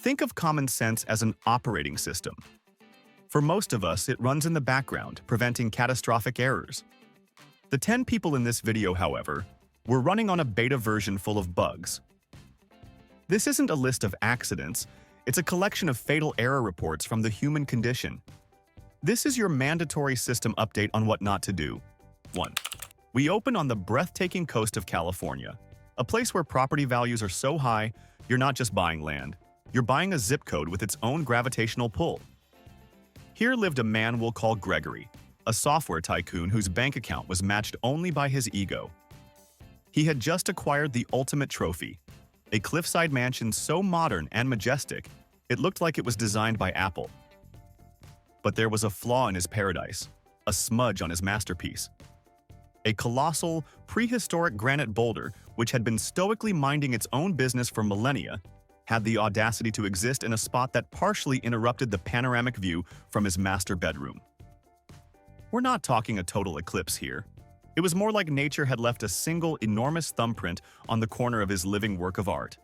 Think of common sense as an operating system. For most of us, it runs in the background, preventing catastrophic errors. The 10 people in this video, however, were running on a beta version full of bugs. This isn't a list of accidents, it's a collection of fatal error reports from the human condition. This is your mandatory system update on what not to do. 1. We open on the breathtaking coast of California, a place where property values are so high, you're not just buying land, you're buying a zip code with its own gravitational pull. Here lived a man we'll call Gregory, a software tycoon whose bank account was matched only by his ego. He had just acquired the ultimate trophy, a cliffside mansion so modern and majestic, it looked like it was designed by Apple. But there was a flaw in his paradise, a smudge on his masterpiece. A colossal, prehistoric granite boulder, which had been stoically minding its own business for millennia, had the audacity to exist in a spot that partially interrupted the panoramic view from his master bedroom. We're not talking a total eclipse here. It was more like nature had left a single enormous thumbprint on the corner of his living work of art.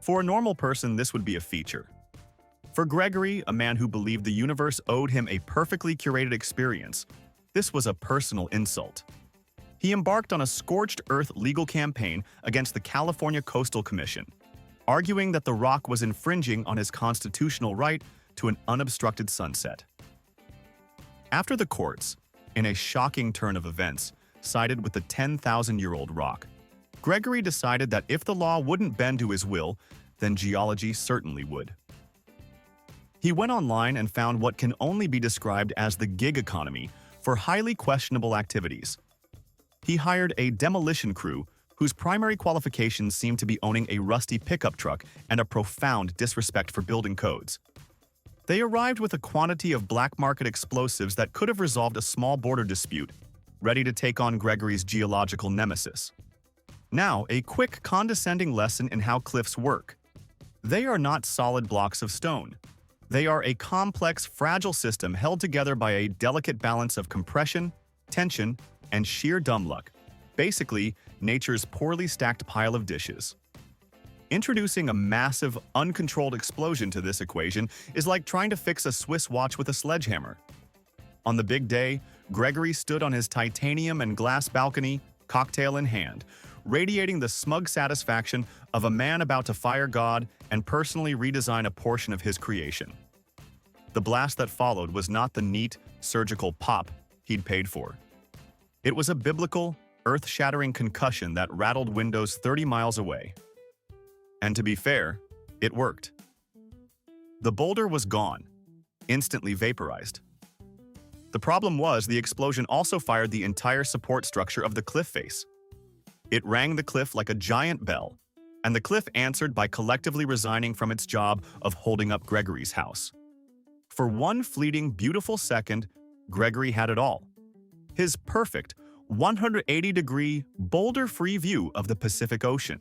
For a normal person, this would be a feature. For Gregory, a man who believed the universe owed him a perfectly curated experience, this was a personal insult. He embarked on a scorched earth legal campaign against the California Coastal Commission, arguing that the rock was infringing on his constitutional right to an unobstructed sunset. After the courts, in a shocking turn of events, sided with the 10,000-year-old rock, Gregory decided that if the law wouldn't bend to his will, then geology certainly would. He went online and found what can only be described as the gig economy for highly questionable activities. He hired a demolition crew whose primary qualifications seemed to be owning a rusty pickup truck and a profound disrespect for building codes. They arrived with a quantity of black market explosives that could have resolved a small border dispute, ready to take on Gregory's geological nemesis. Now, a quick, condescending lesson in how cliffs work. They are not solid blocks of stone. They are a complex, fragile system held together by a delicate balance of compression, tension, and sheer dumb luck. Basically, nature's poorly stacked pile of dishes. Introducing a massive, uncontrolled explosion to this equation is like trying to fix a Swiss watch with a sledgehammer. On the big day, Gregory stood on his titanium and glass balcony, cocktail in hand, radiating the smug satisfaction of a man about to fire God and personally redesign a portion of his creation. The blast that followed was not the neat, surgical pop he'd paid for. It was a biblical, earth-shattering concussion that rattled windows 30 miles away. And to be fair, it worked. The boulder was gone, instantly vaporized. The problem was the explosion also fired the entire support structure of the cliff face. It rang the cliff like a giant bell, and the cliff answered by collectively resigning from its job of holding up Gregory's house. For one fleeting, beautiful second, Gregory had it all. His perfect, 180-degree, boulder-free view of the Pacific Ocean.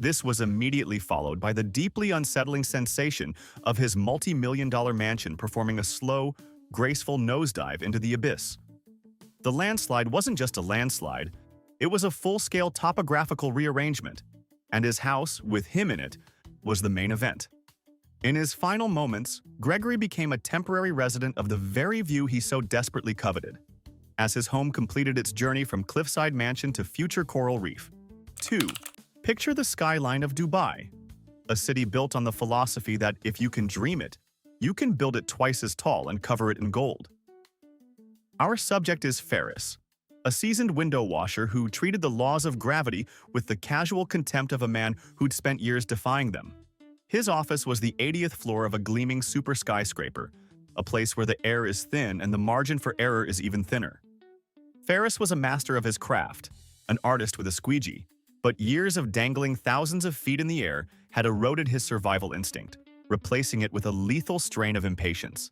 This was immediately followed by the deeply unsettling sensation of his multi-million-dollar mansion performing a slow, graceful nosedive into the abyss. The landslide wasn't just a landslide, it was a full-scale topographical rearrangement, and his house, with him in it, was the main event. In his final moments, Gregory became a temporary resident of the very view he so desperately coveted, as his home completed its journey from cliffside mansion to future coral reef. 2. Picture the skyline of Dubai, a city built on the philosophy that if you can dream it, you can build it twice as tall and cover it in gold. Our subject is Ferris, a seasoned window washer who treated the laws of gravity with the casual contempt of a man who'd spent years defying them. His office was the 80th floor of a gleaming super skyscraper, a place where the air is thin and the margin for error is even thinner. Ferris was a master of his craft, an artist with a squeegee, but years of dangling thousands of feet in the air had eroded his survival instinct, replacing it with a lethal strain of impatience.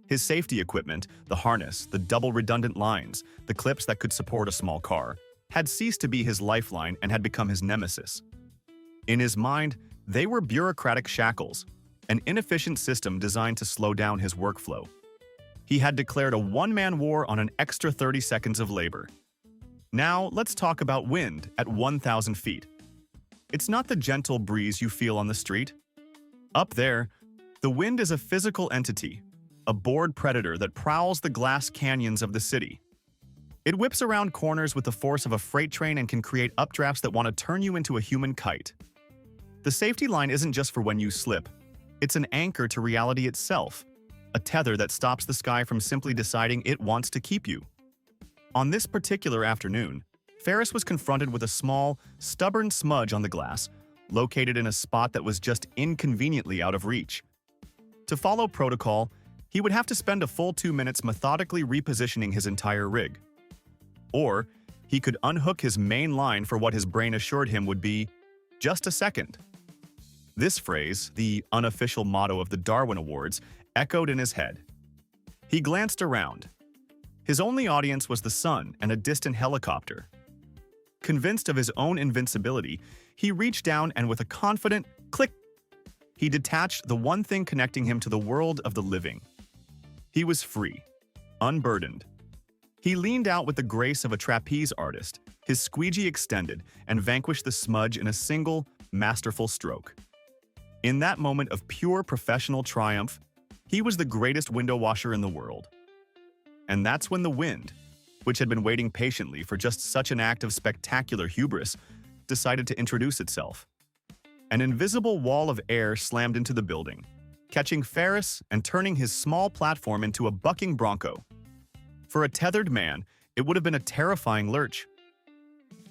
His safety equipment, the harness, the double redundant lines, the clips that could support a small car, had ceased to be his lifeline and had become his nemesis. In his mind, they were bureaucratic shackles, an inefficient system designed to slow down his workflow. He had declared a one-man war on an extra 30 seconds of labor. Now, let's talk about wind at 1,000 feet. It's not the gentle breeze you feel on the street. Up there, the wind is a physical entity, a bored predator that prowls the glass canyons of the city. It whips around corners with the force of a freight train and can create updrafts that want to turn you into a human kite. The safety line isn't just for when you slip. It's an anchor to reality itself, a tether that stops the sky from simply deciding it wants to keep you. On this particular afternoon, Ferris was confronted with a small, stubborn smudge on the glass, located in a spot that was just inconveniently out of reach. To follow protocol, he would have to spend a full 2 minutes methodically repositioning his entire rig. Or, he could unhook his main line for what his brain assured him would be just a second. This phrase, the unofficial motto of the Darwin Awards, echoed in his head. He glanced around. His only audience was the sun and a distant helicopter. Convinced of his own invincibility, he reached down and with a confident click, he detached the one thing connecting him to the world of the living. He was free, unburdened. He leaned out with the grace of a trapeze artist, his squeegee extended, and vanquished the smudge in a single, masterful stroke. In that moment of pure professional triumph, he was the greatest window washer in the world. And that's when the wind, which had been waiting patiently for just such an act of spectacular hubris, decided to introduce itself. An invisible wall of air slammed into the building, catching Ferris and turning his small platform into a bucking bronco. For a tethered man, it would have been a terrifying lurch.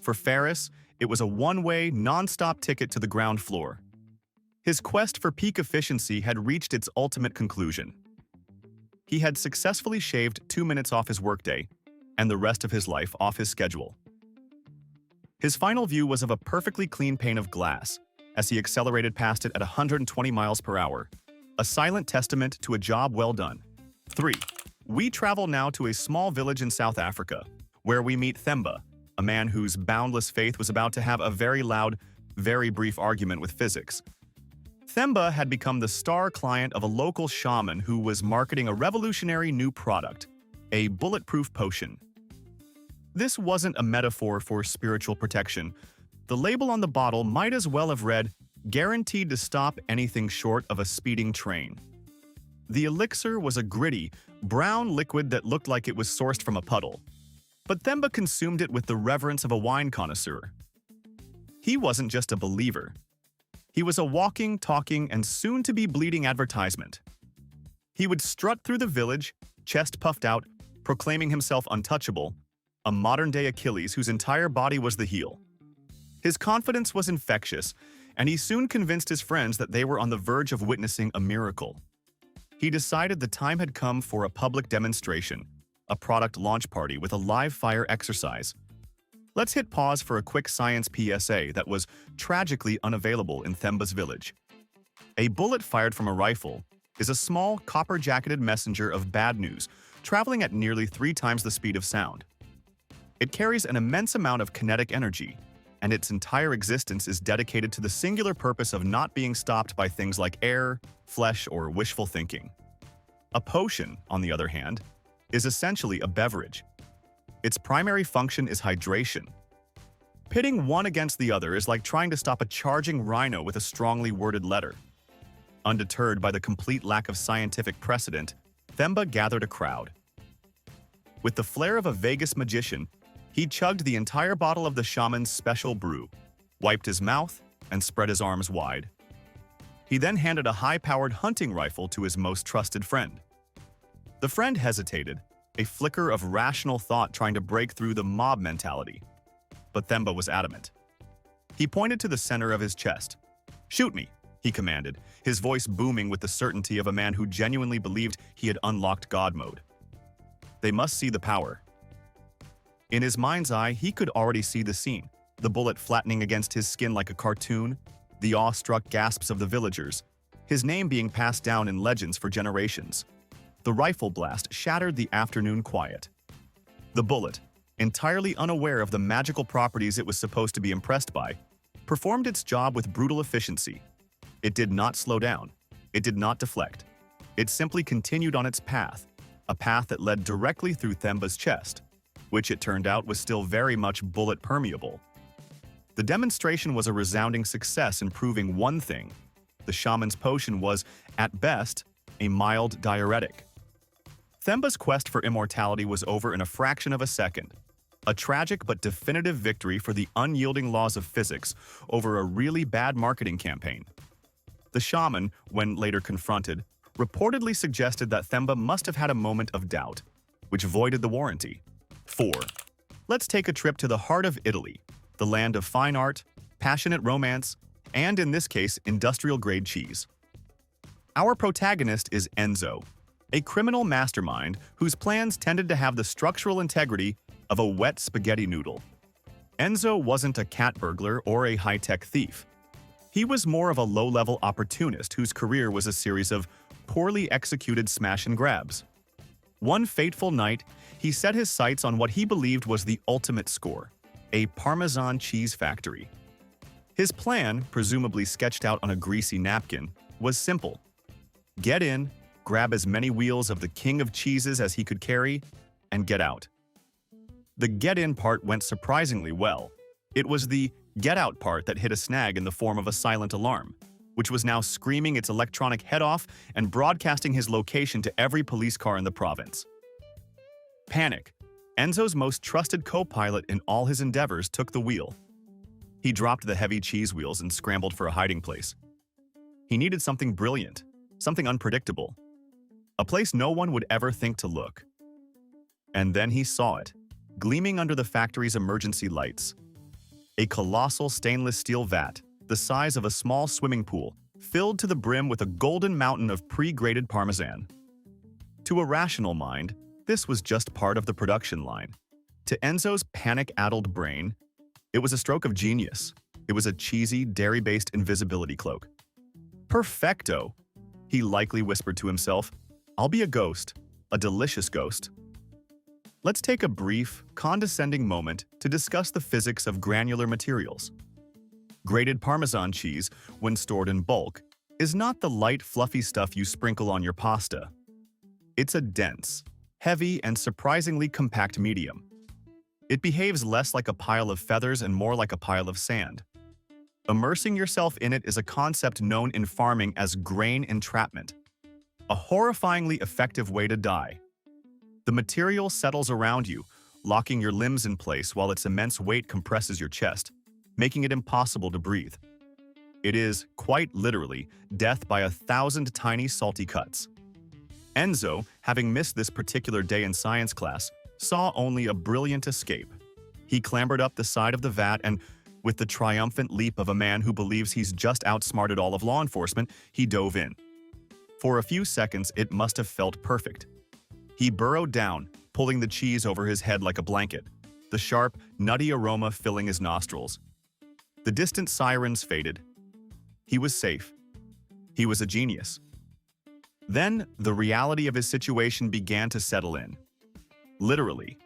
For Ferris, it was a one-way, non-stop ticket to the ground floor. His quest for peak efficiency had reached its ultimate conclusion. He had successfully shaved 2 minutes off his workday, and the rest of his life off his schedule. His final view was of a perfectly clean pane of glass, as he accelerated past it at 120 miles per hour, a silent testament to a job well done. 3. We travel now to a small village in South Africa, where we meet Themba, a man whose boundless faith was about to have a very loud, very brief argument with physics. Themba had become the star client of a local shaman who was marketing a revolutionary new product, a bulletproof potion. This wasn't a metaphor for spiritual protection. The label on the bottle might as well have read, "Guaranteed to stop anything short of a speeding train." The elixir was a gritty, brown liquid that looked like it was sourced from a puddle. But Themba consumed it with the reverence of a wine connoisseur. He wasn't just a believer. He was a walking, talking, and soon-to-be bleeding advertisement. He would strut through the village, chest puffed out, proclaiming himself untouchable, a modern-day Achilles whose entire body was the heel. His confidence was infectious, and he soon convinced his friends that they were on the verge of witnessing a miracle. He decided the time had come for a public demonstration, a product launch party with a live fire exercise. Let's hit pause for a quick science PSA that was tragically unavailable in Themba's village. A bullet fired from a rifle is a small, copper-jacketed messenger of bad news, traveling at nearly 3 times the speed of sound. It carries an immense amount of kinetic energy, and its entire existence is dedicated to the singular purpose of not being stopped by things like air, flesh, or wishful thinking. A potion, on the other hand, is essentially a beverage. Its primary function is hydration. Pitting one against the other is like trying to stop a charging rhino with a strongly worded letter. Undeterred by the complete lack of scientific precedent, Themba gathered a crowd. With the flair of a Vegas magician, he chugged the entire bottle of the shaman's special brew, wiped his mouth, and spread his arms wide. He then handed a high-powered hunting rifle to his most trusted friend. The friend hesitated, a flicker of rational thought trying to break through the mob mentality. But Themba was adamant. He pointed to the center of his chest. "Shoot me," he commanded, his voice booming with the certainty of a man who genuinely believed he had unlocked God mode. They must see the power. In his mind's eye, he could already see the scene, the bullet flattening against his skin like a cartoon, the awestruck gasps of the villagers, his name being passed down in legends for generations. The rifle blast shattered the afternoon quiet. The bullet, entirely unaware of the magical properties it was supposed to be impressed by, performed its job with brutal efficiency. It did not slow down. It did not deflect. It simply continued on its path, a path that led directly through Themba's chest, which it turned out was still very much bullet-permeable. The demonstration was a resounding success in proving one thing: the shaman's potion was, at best, a mild diuretic. Themba's quest for immortality was over in a fraction of a second. A tragic but definitive victory for the unyielding laws of physics over a really bad marketing campaign. The shaman, when later confronted, reportedly suggested that Themba must have had a moment of doubt, which voided the warranty. 4. Let's take a trip to the heart of Italy, the land of fine art, passionate romance, and in this case, industrial-grade cheese. Our protagonist is Enzo, a criminal mastermind whose plans tended to have the structural integrity of a wet spaghetti noodle. Enzo wasn't a cat burglar or a high-tech thief. He was more of a low-level opportunist whose career was a series of poorly executed smash and grabs. One fateful night, he set his sights on what he believed was the ultimate score, a Parmesan cheese factory. His plan, presumably sketched out on a greasy napkin, was simple. Get in, grab as many wheels of the king of cheeses as he could carry, and get out. The get-in part went surprisingly well. It was the get-out part that hit a snag in the form of a silent alarm, which was now screaming its electronic head off and broadcasting his location to every police car in the province. Panic. Enzo's most trusted co-pilot in all his endeavors took the wheel. He dropped the heavy cheese wheels and scrambled for a hiding place. He needed something brilliant, something unpredictable, a place no one would ever think to look. And then he saw it, gleaming under the factory's emergency lights. A colossal stainless steel vat, the size of a small swimming pool, filled to the brim with a golden mountain of pre-grated Parmesan. To a rational mind, this was just part of the production line. To Enzo's panic-addled brain, it was a stroke of genius. It was a cheesy, dairy-based invisibility cloak. Perfecto! He likely whispered to himself, I'll be a ghost, a delicious ghost. Let's take a brief, condescending moment to discuss the physics of granular materials. Grated Parmesan cheese, when stored in bulk, is not the light, fluffy stuff you sprinkle on your pasta. It's a dense, heavy, and surprisingly compact medium. It behaves less like a pile of feathers and more like a pile of sand. Immersing yourself in it is a concept known in farming as grain entrapment, a horrifyingly effective way to die. The material settles around you, locking your limbs in place while its immense weight compresses your chest, making it impossible to breathe. It is, quite literally, death by 1,000 tiny salty cuts. Enzo, having missed this particular day in science class, saw only a brilliant escape. He clambered up the side of the vat and, with the triumphant leap of a man who believes he's just outsmarted all of law enforcement, he dove in. For a few seconds, it must have felt perfect. He burrowed down, pulling the cheese over his head like a blanket, the sharp, nutty aroma filling his nostrils. The distant sirens faded. He was safe. He was a genius. Then, the reality of his situation began to settle in. Literally.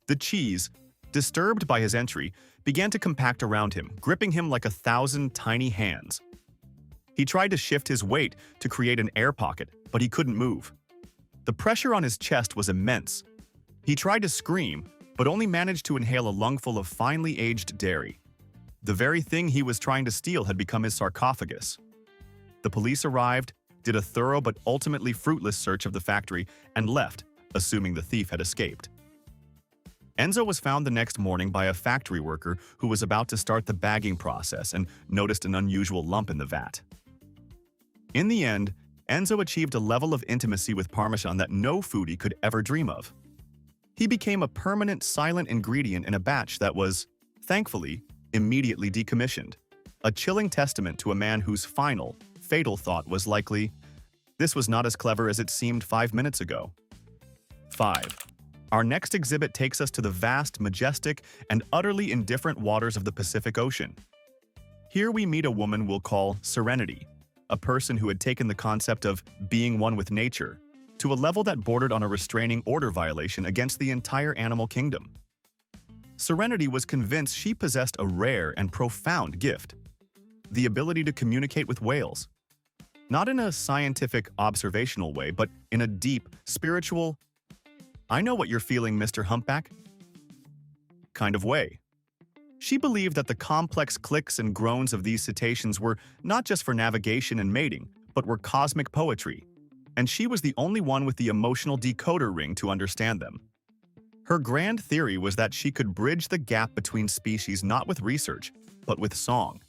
The cheese, disturbed by his entry, began to compact around him, gripping him like 1,000 tiny hands. He tried to shift his weight to create an air pocket, but he couldn't move. The pressure on his chest was immense. He tried to scream, but only managed to inhale a lungful of finely aged dairy. The very thing he was trying to steal had become his sarcophagus. The police arrived, did a thorough but ultimately fruitless search of the factory, and left, assuming the thief had escaped. Enzo was found the next morning by a factory worker who was about to start the bagging process and noticed an unusual lump in the vat. In the end, Enzo achieved a level of intimacy with Parmesan that no foodie could ever dream of. He became a permanent silent ingredient in a batch that was, thankfully, immediately decommissioned, a chilling testament to a man whose final, fatal thought was likely, "This was not as clever as it seemed 5 minutes ago." 5. Our next exhibit takes us to the vast, majestic, and utterly indifferent waters of the Pacific Ocean. Here we meet a woman we'll call Serenity, a person who had taken the concept of being one with nature to a level that bordered on a restraining order violation against the entire animal kingdom. Serenity was convinced she possessed a rare and profound gift, the ability to communicate with whales. Not in a scientific, observational way, but in a deep, spiritual, "I know what you're feeling, Mr. Humpback" kind of way. She believed that the complex clicks and groans of these cetaceans were not just for navigation and mating, but were cosmic poetry, and she was the only one with the emotional decoder ring to understand them. Her grand theory was that she could bridge the gap between species not with research, but with song.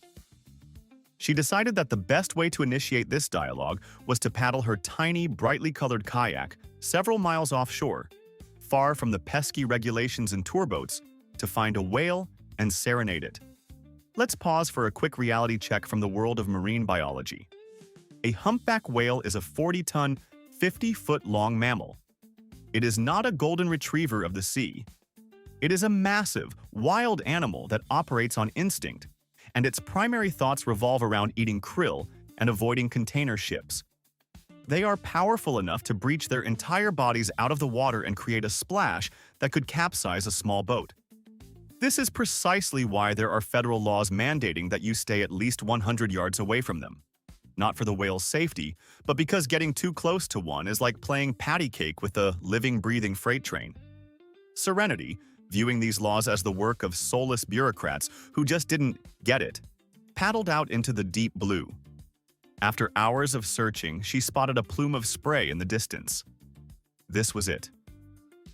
She decided that the best way to initiate this dialogue was to paddle her tiny, brightly colored kayak several miles offshore, far from the pesky regulations and tour boats, to find a whale and serenade it. Let's pause for a quick reality check from the world of marine biology. A humpback whale is a 40-ton, 50-foot-long mammal. It is not a golden retriever of the sea. It is a massive, wild animal that operates on instinct, and its primary thoughts revolve around eating krill and avoiding container ships. They are powerful enough to breach their entire bodies out of the water and create a splash that could capsize a small boat. This is precisely why there are federal laws mandating that you stay at least 100 yards away from them. Not for the whale's safety, but because getting too close to one is like playing patty cake with a living, breathing freight train. Serenity, viewing these laws as the work of soulless bureaucrats who just didn't get it, paddled out into the deep blue. After hours of searching, she spotted a plume of spray in the distance. This was it.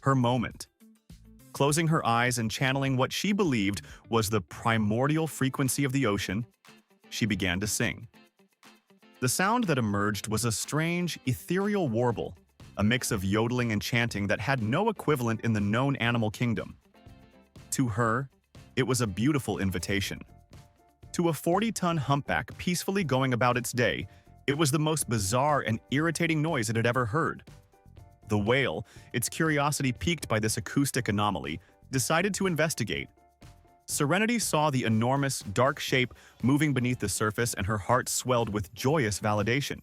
Her moment. Closing her eyes and channeling what she believed was the primordial frequency of the ocean, she began to sing. The sound that emerged was a strange, ethereal warble, a mix of yodeling and chanting that had no equivalent in the known animal kingdom. To her, it was a beautiful invitation. To a 40-ton humpback peacefully going about its day, it was the most bizarre and irritating noise it had ever heard. The whale, its curiosity piqued by this acoustic anomaly, decided to investigate. Serenity saw the enormous, dark shape moving beneath the surface, and her heart swelled with joyous validation.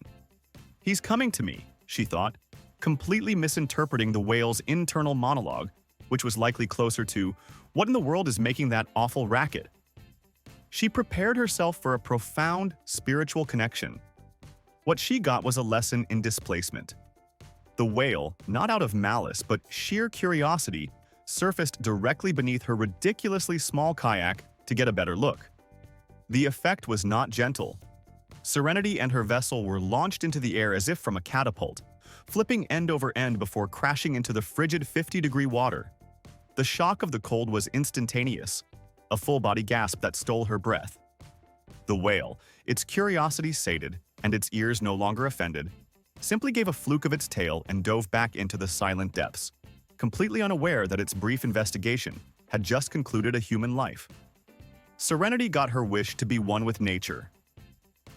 "He's coming to me," she thought, completely misinterpreting the whale's internal monologue, which was likely closer to, "What in the world is making that awful racket?" She prepared herself for a profound, spiritual connection. What she got was a lesson in displacement. The whale, not out of malice but sheer curiosity, surfaced directly beneath her ridiculously small kayak to get a better look. The effect was not gentle. Serenity and her vessel were launched into the air as if from a catapult, flipping end over end before crashing into the frigid 50-degree water. The shock of the cold was instantaneous, a full-body gasp that stole her breath. The whale, its curiosity sated and its ears no longer offended, simply gave a fluke of its tail and dove back into the silent depths, completely unaware that its brief investigation had just concluded a human life. Serenity got her wish to be one with nature.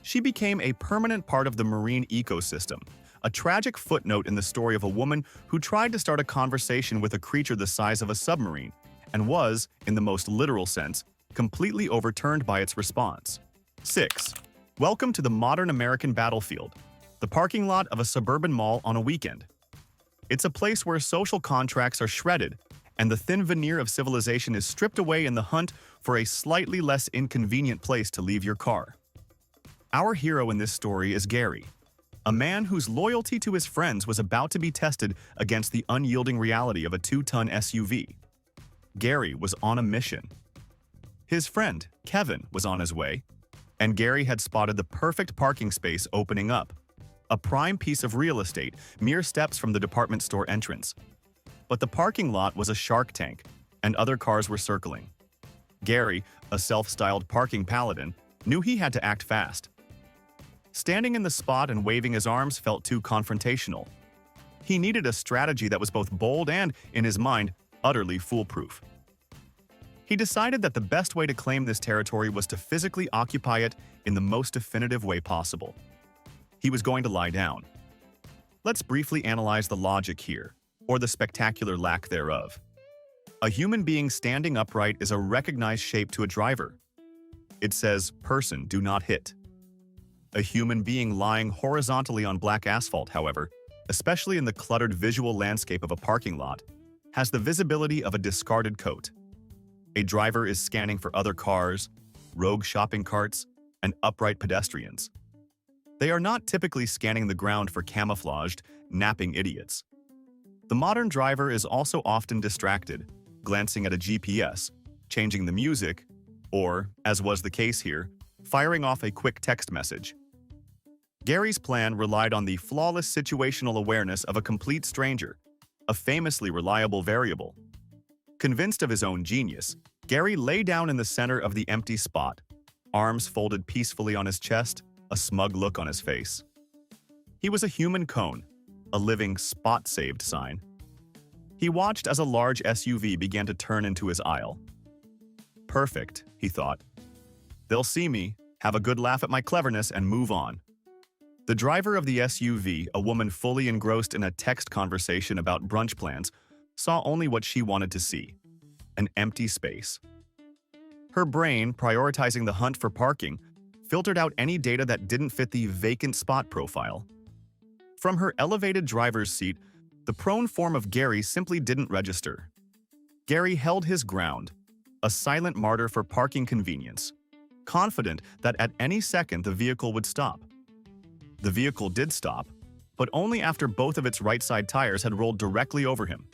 She became a permanent part of the marine ecosystem, a tragic footnote in the story of a woman who tried to start a conversation with a creature the size of a submarine and was, in the most literal sense, completely overturned by its response. 6. Welcome to the modern American battlefield, the parking lot of a suburban mall on a weekend. It's a place where social contracts are shredded and the thin veneer of civilization is stripped away in the hunt for a slightly less inconvenient place to leave your car. Our hero in this story is Gary, a man whose loyalty to his friends was about to be tested against the unyielding reality of a 2-ton SUV. Gary was on a mission. His friend, Kevin, was on his way, and Gary had spotted the perfect parking space opening up. A prime piece of real estate, mere steps from the department store entrance. But the parking lot was a shark tank, and other cars were circling. Gary, a self-styled parking paladin, knew he had to act fast. Standing in the spot and waving his arms felt too confrontational. He needed a strategy that was both bold and, in his mind, utterly foolproof. He decided that the best way to claim this territory was to physically occupy it in the most definitive way possible. He was going to lie down. Let's briefly analyze the logic here, or the spectacular lack thereof. A human being standing upright is a recognized shape to a driver. It says, "Person, do not hit." A human being lying horizontally on black asphalt, however, especially in the cluttered visual landscape of a parking lot, has the visibility of a discarded coat. A driver is scanning for other cars, rogue shopping carts, and upright pedestrians. They are not typically scanning the ground for camouflaged, napping idiots. The modern driver is also often distracted, glancing at a GPS, changing the music, or, as was the case here, firing off a quick text message. Gary's plan relied on the flawless situational awareness of a complete stranger, a famously reliable variable. Convinced of his own genius, Gary lay down in the center of the empty spot, arms folded peacefully on his chest, a smug look on his face. He was a human cone, a living spot-saved sign. He watched as a large SUV began to turn into his aisle. Perfect, he thought. They'll see me, have a good laugh at my cleverness, and move on. The driver of the SUV, a woman fully engrossed in a text conversation about brunch plans, saw only what she wanted to see: an empty space. Her brain, prioritizing the hunt for parking, filtered out any data that didn't fit the vacant spot profile. From her elevated driver's seat, the prone form of Gary simply didn't register. Gary held his ground, a silent martyr for parking convenience, confident that at any second the vehicle would stop. The vehicle did stop, but only after both of its right side tires had rolled directly over him.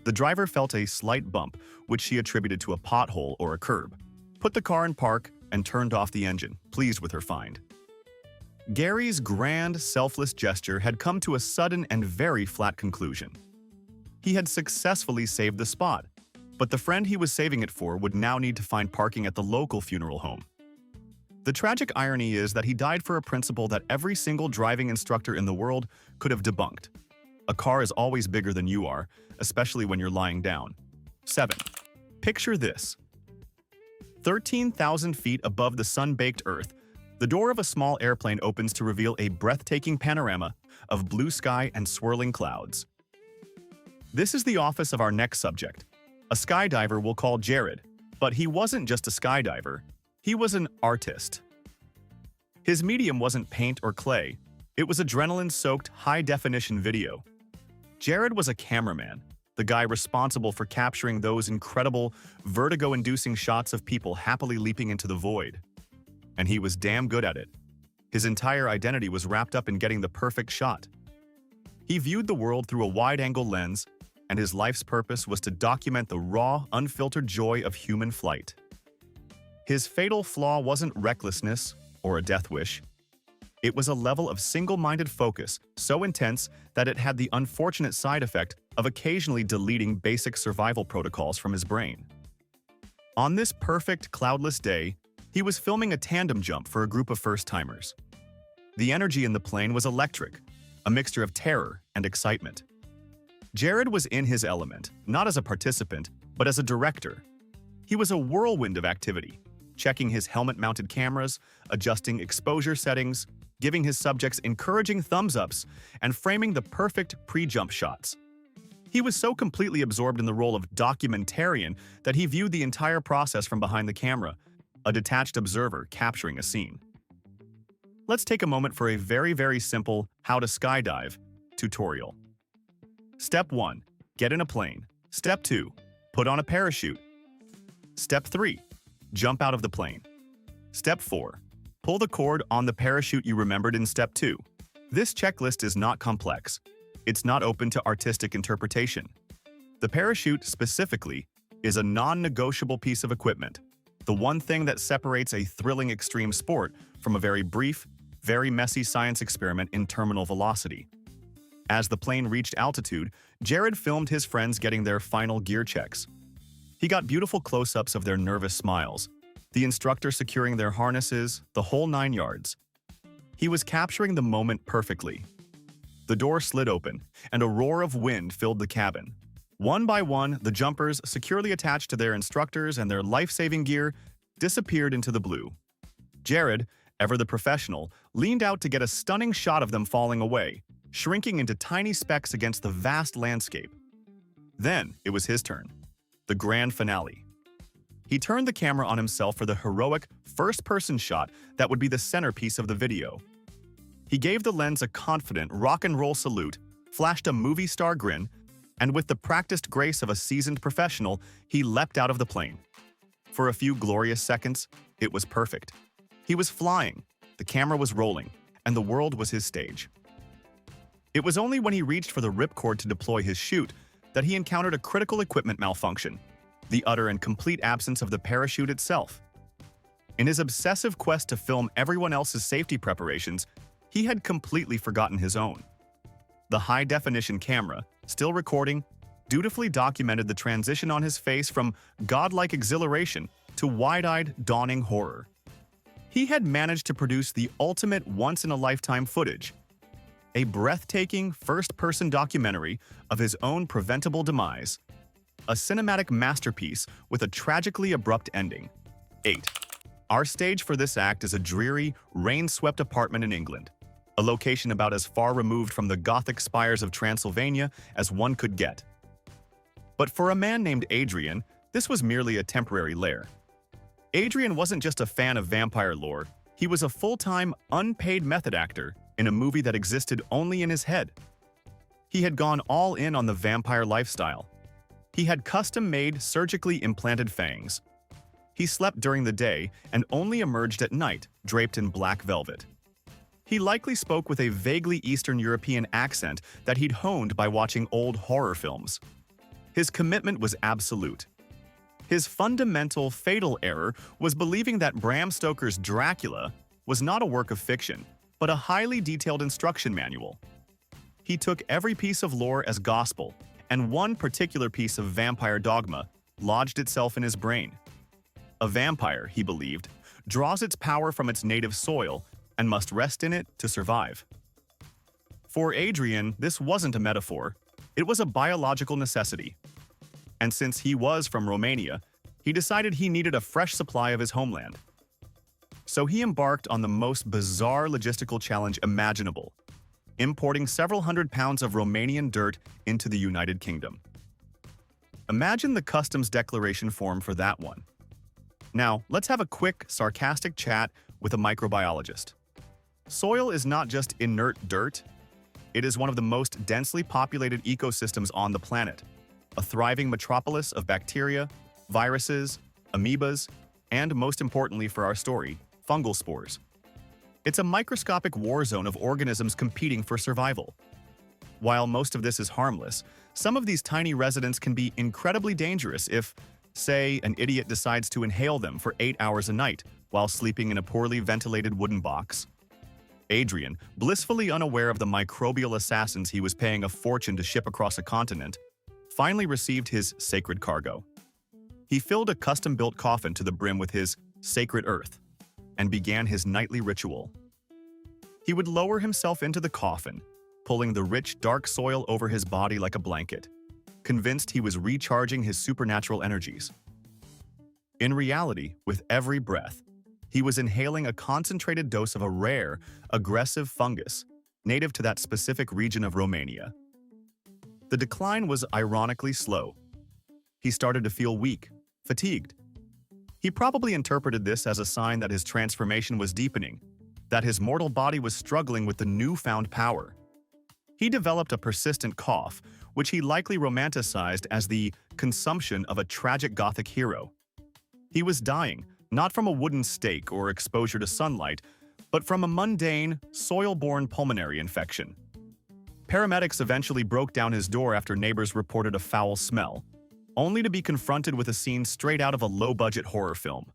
The driver felt a slight bump, which she attributed to a pothole or a curb, put the car in park, and turned off the engine, pleased with her find. Gary's grand, selfless gesture had come to a sudden and very flat conclusion. He had successfully saved the spot, but the friend he was saving it for would now need to find parking at the local funeral home. The tragic irony is that he died for a principle that every single driving instructor in the world could have debunked. A car is always bigger than you are, especially when you're lying down. 7. Picture this. 13,000 feet above the sun-baked Earth, the door of a small airplane opens to reveal a breathtaking panorama of blue sky and swirling clouds. This is the office of our next subject, a skydiver we'll call Jared, but he wasn't just a skydiver, he was an artist. His medium wasn't paint or clay, it was adrenaline-soaked, high-definition video. Jared was a cameraman, the guy responsible for capturing those incredible, vertigo-inducing shots of people happily leaping into the void. And he was damn good at it. His entire identity was wrapped up in getting the perfect shot. He viewed the world through a wide-angle lens, and his life's purpose was to document the raw, unfiltered joy of human flight. His fatal flaw wasn't recklessness or a death wish. It was a level of single-minded focus so intense that it had the unfortunate side effect of occasionally deleting basic survival protocols from his brain. On this perfect, cloudless day, he was filming a tandem jump for a group of first-timers. The energy in the plane was electric, a mixture of terror and excitement. Jared was in his element, not as a participant, but as a director. He was a whirlwind of activity, checking his helmet-mounted cameras, adjusting exposure settings, giving his subjects encouraging thumbs-ups, and framing the perfect pre-jump shots. He was so completely absorbed in the role of documentarian that he viewed the entire process from behind the camera, a detached observer capturing a scene. Let's take a moment for a very simple how to skydive tutorial. Step 1. Get in a plane. Step 2. Put on a parachute. Step 3. Jump out of the plane. Step 4. Pull the cord on the parachute you remembered in Step 2. This checklist is not complex. It's not open to artistic interpretation. The parachute, specifically, is a non-negotiable piece of equipment, the one thing that separates a thrilling extreme sport from a very brief, very messy science experiment in terminal velocity. As the plane reached altitude, Jared filmed his friends getting their final gear checks. He got beautiful close-ups of their nervous smiles, the instructor securing their harnesses, the whole 9 yards. He was capturing the moment perfectly. The door slid open, and a roar of wind filled the cabin. One by one, the jumpers, securely attached to their instructors and their life-saving gear, disappeared into the blue. Jared, ever the professional, leaned out to get a stunning shot of them falling away, shrinking into tiny specks against the vast landscape. Then it was his turn. The grand finale. He turned the camera on himself for the heroic first-person shot that would be the centerpiece of the video. He gave the lens a confident rock and roll salute, flashed a movie star grin, and with the practiced grace of a seasoned professional, he leapt out of the plane. For a few glorious seconds, it was perfect. He was flying, the camera was rolling, and the world was his stage. It was only when he reached for the ripcord to deploy his chute that he encountered a critical equipment malfunction, the utter and complete absence of the parachute itself. In his obsessive quest to film everyone else's safety preparations, he had completely forgotten his own. The high-definition camera, still recording, dutifully documented the transition on his face from godlike exhilaration to wide-eyed, dawning horror. He had managed to produce the ultimate once-in-a-lifetime footage, a breathtaking first-person documentary of his own preventable demise, a cinematic masterpiece with a tragically abrupt ending. 8. Our stage for this act is a dreary, rain-swept apartment in England, a location about as far removed from the Gothic spires of Transylvania as one could get. But for a man named Adrian, this was merely a temporary lair. Adrian wasn't just a fan of vampire lore, he was a full-time, unpaid method actor in a movie that existed only in his head. He had gone all in on the vampire lifestyle. He had custom-made, surgically implanted fangs. He slept during the day and only emerged at night, draped in black velvet. He likely spoke with a vaguely Eastern European accent that he'd honed by watching old horror films. His commitment was absolute. His fundamental, fatal error was believing that Bram Stoker's Dracula was not a work of fiction, but a highly detailed instruction manual. He took every piece of lore as gospel, and one particular piece of vampire dogma lodged itself in his brain. A vampire, he believed, draws its power from its native soil and must rest in it to survive. For Adrian, this wasn't a metaphor, it was a biological necessity. And since he was from Romania, he decided he needed a fresh supply of his homeland. So he embarked on the most bizarre logistical challenge imaginable, importing several hundred pounds of Romanian dirt into the United Kingdom. Imagine the customs declaration form for that one. Now, let's have a quick, sarcastic chat with a microbiologist. Soil is not just inert dirt, it is one of the most densely populated ecosystems on the planet, a thriving metropolis of bacteria, viruses, amoebas, and most importantly for our story, fungal spores. It's a microscopic war zone of organisms competing for survival. While most of this is harmless, some of these tiny residents can be incredibly dangerous if, say, an idiot decides to inhale them for 8 hours a night while sleeping in a poorly ventilated wooden box. Adrian, blissfully unaware of the microbial assassins he was paying a fortune to ship across a continent, finally received his sacred cargo. He filled a custom-built coffin to the brim with his sacred earth and began his nightly ritual. He would lower himself into the coffin, pulling the rich, dark soil over his body like a blanket, convinced he was recharging his supernatural energies. In reality, with every breath, he was inhaling a concentrated dose of a rare, aggressive fungus native to that specific region of Romania. The decline was ironically slow. He started to feel weak, fatigued. He probably interpreted this as a sign that his transformation was deepening, that his mortal body was struggling with the newfound power. He developed a persistent cough, which he likely romanticized as the consumption of a tragic Gothic hero. He was dying, not from a wooden stake or exposure to sunlight, but from a mundane, soil-borne pulmonary infection. Paramedics eventually broke down his door after neighbors reported a foul smell, only to be confronted with a scene straight out of a low-budget horror film.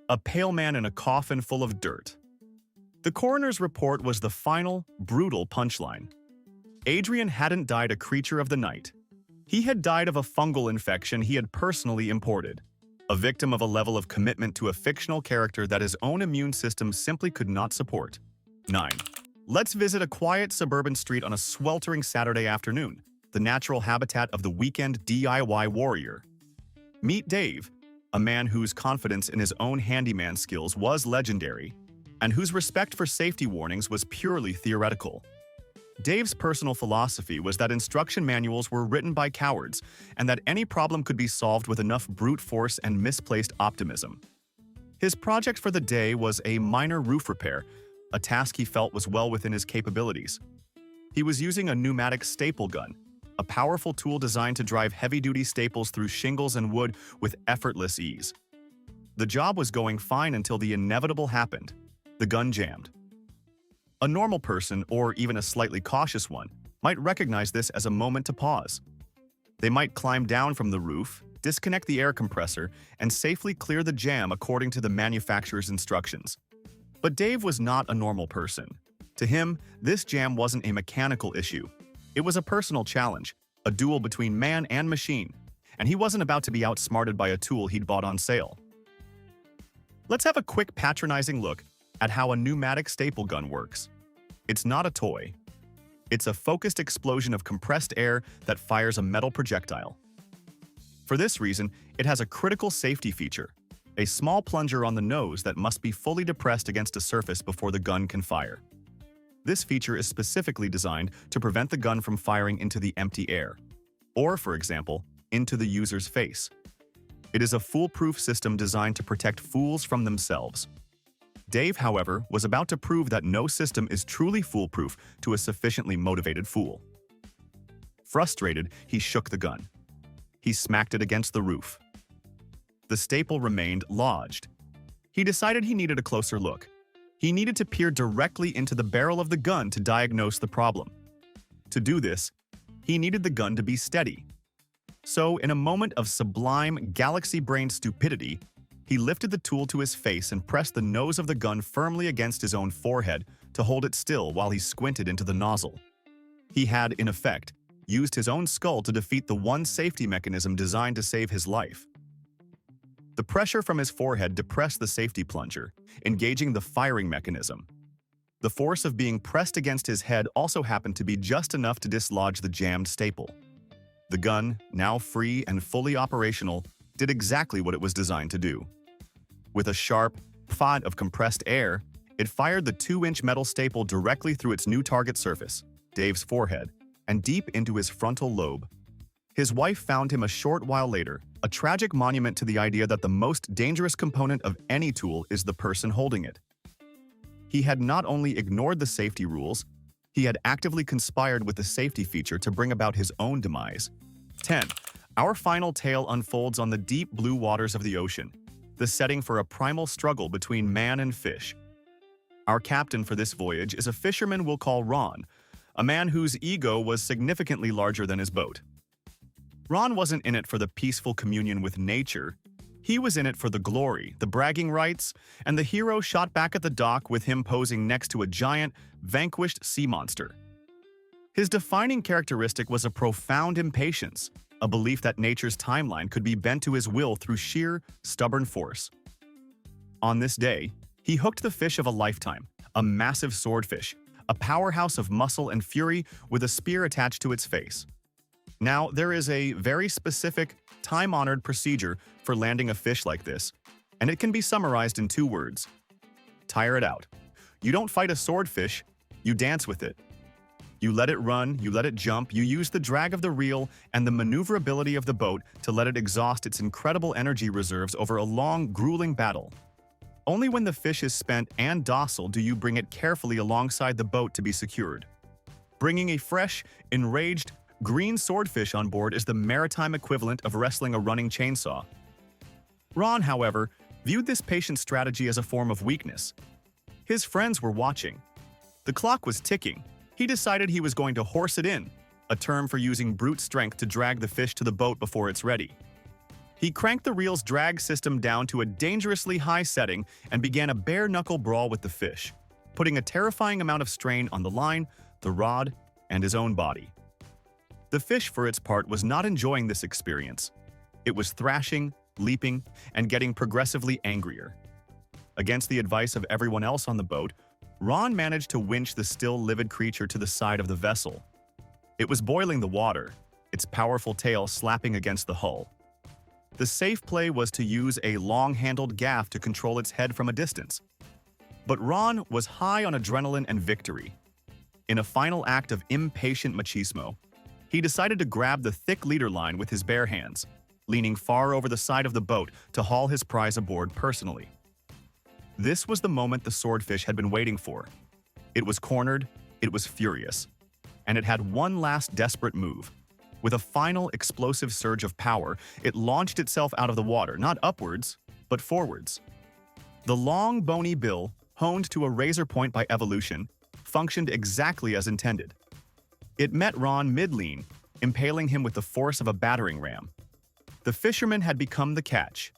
A pale man in a coffin full of dirt. The coroner's report was the final, brutal punchline. Adrian hadn't died a creature of the night. He had died of a fungal infection he had personally imported, a victim of a level of commitment to a fictional character that his own immune system simply could not support. 9. Let's visit a quiet suburban street on a sweltering Saturday afternoon, the natural habitat of the weekend DIY warrior. Meet Dave, a man whose confidence in his own handyman skills was legendary, and whose respect for safety warnings was purely theoretical. Dave's personal philosophy was that instruction manuals were written by cowards and that any problem could be solved with enough brute force and misplaced optimism. His project for the day was a minor roof repair, a task he felt was well within his capabilities. He was using a pneumatic staple gun, a powerful tool designed to drive heavy-duty staples through shingles and wood with effortless ease. The job was going fine until the inevitable happened. The gun jammed. A normal person, or even a slightly cautious one, might recognize this as a moment to pause. They might climb down from the roof, disconnect the air compressor, and safely clear the jam according to the manufacturer's instructions. But Dave was not a normal person. To him, this jam wasn't a mechanical issue. It was a personal challenge, a duel between man and machine, and he wasn't about to be outsmarted by a tool he'd bought on sale. Let's have a quick patronizing look at how a pneumatic staple gun works. It's not a toy. It's a focused explosion of compressed air that fires a metal projectile. For this reason, it has a critical safety feature, a small plunger on the nose that must be fully depressed against a surface before the gun can fire. This feature is specifically designed to prevent the gun from firing into the empty air, or, for example, into the user's face. It is a foolproof system designed to protect fools from themselves. Dave, however, was about to prove that no system is truly foolproof to a sufficiently motivated fool. Frustrated, he shook the gun. He smacked it against the roof. The staple remained lodged. He decided he needed a closer look. He needed to peer directly into the barrel of the gun to diagnose the problem. To do this, he needed the gun to be steady. So, in a moment of sublime, galaxy-brained stupidity, he lifted the tool to his face and pressed the nose of the gun firmly against his own forehead to hold it still while he squinted into the nozzle. He had, in effect, used his own skull to defeat the one safety mechanism designed to save his life. The pressure from his forehead depressed the safety plunger, engaging the firing mechanism. The force of being pressed against his head also happened to be just enough to dislodge the jammed staple. The gun, now free and fully operational, did exactly what it was designed to do. With a sharp thud of compressed air, it fired the 2-inch metal staple directly through its new target surface, Dave's forehead, and deep into his frontal lobe. His wife found him a short while later, a tragic monument to the idea that the most dangerous component of any tool is the person holding it. He had not only ignored the safety rules, he had actively conspired with the safety feature to bring about his own demise. 10. Our final tale unfolds on the deep blue waters of the ocean, the setting for a primal struggle between man and fish. Our captain for this voyage is a fisherman we'll call Ron, a man whose ego was significantly larger than his boat. Ron wasn't in it for the peaceful communion with nature. He was in it for the glory, the bragging rights, and the hero shot back at the dock with him posing next to a giant, vanquished sea monster. His defining characteristic was a profound impatience, a belief that nature's timeline could be bent to his will through sheer, stubborn force. On this day, he hooked the fish of a lifetime, a massive swordfish, a powerhouse of muscle and fury with a spear attached to its face. Now, there is a very specific, time-honored procedure for landing a fish like this, and it can be summarized in 2 words. Tire it out. You don't fight a swordfish, you dance with it. You let it run, you let it jump, you use the drag of the reel and the maneuverability of the boat to let it exhaust its incredible energy reserves over a long, grueling battle. Only when the fish is spent and docile do you bring it carefully alongside the boat to be secured. Bringing a fresh, enraged, green swordfish on board is the maritime equivalent of wrestling a running chainsaw. Ron, however, viewed this patient strategy as a form of weakness. His friends were watching. The clock was ticking. He decided he was going to horse it in, a term for using brute strength to drag the fish to the boat before it's ready. He cranked the reel's drag system down to a dangerously high setting and began a bare-knuckle brawl with the fish, putting a terrifying amount of strain on the line, the rod, and his own body. The fish, for its part, was not enjoying this experience. It was thrashing, leaping, and getting progressively angrier. Against the advice of everyone else on the boat, Ron managed to winch the still livid creature to the side of the vessel. It was boiling the water, its powerful tail slapping against the hull. The safe play was to use a long-handled gaff to control its head from a distance. But Ron was high on adrenaline and victory. In a final act of impatient machismo, he decided to grab the thick leader line with his bare hands, leaning far over the side of the boat to haul his prize aboard personally. This was the moment the swordfish had been waiting for. It was cornered, it was furious, and it had one last desperate move. With a final explosive surge of power, it launched itself out of the water, not upwards, but forwards. The long, bony bill, honed to a razor point by evolution, functioned exactly as intended. It met Ron mid-lean, impaling him with the force of a battering ram. The fisherman had become the catch.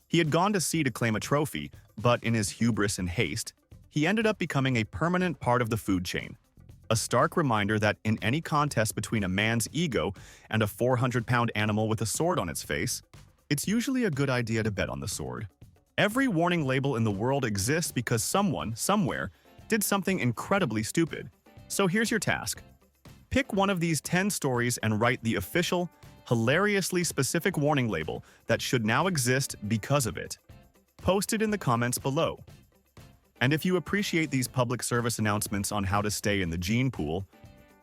He had gone to sea to claim a trophy, but in his hubris and haste, he ended up becoming a permanent part of the food chain. A stark reminder that in any contest between a man's ego and a 400-pound animal with a sword on its face, it's usually a good idea to bet on the sword. Every warning label in the world exists because someone, somewhere, did something incredibly stupid. So here's your task. Pick one of these 10 stories and write the official, hilariously specific warning label that should now exist because of it. Post it in the comments below. And if you appreciate these public service announcements on how to stay in the gene pool,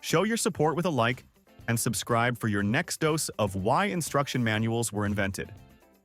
show your support with a like and subscribe for your next dose of why instruction manuals were invented.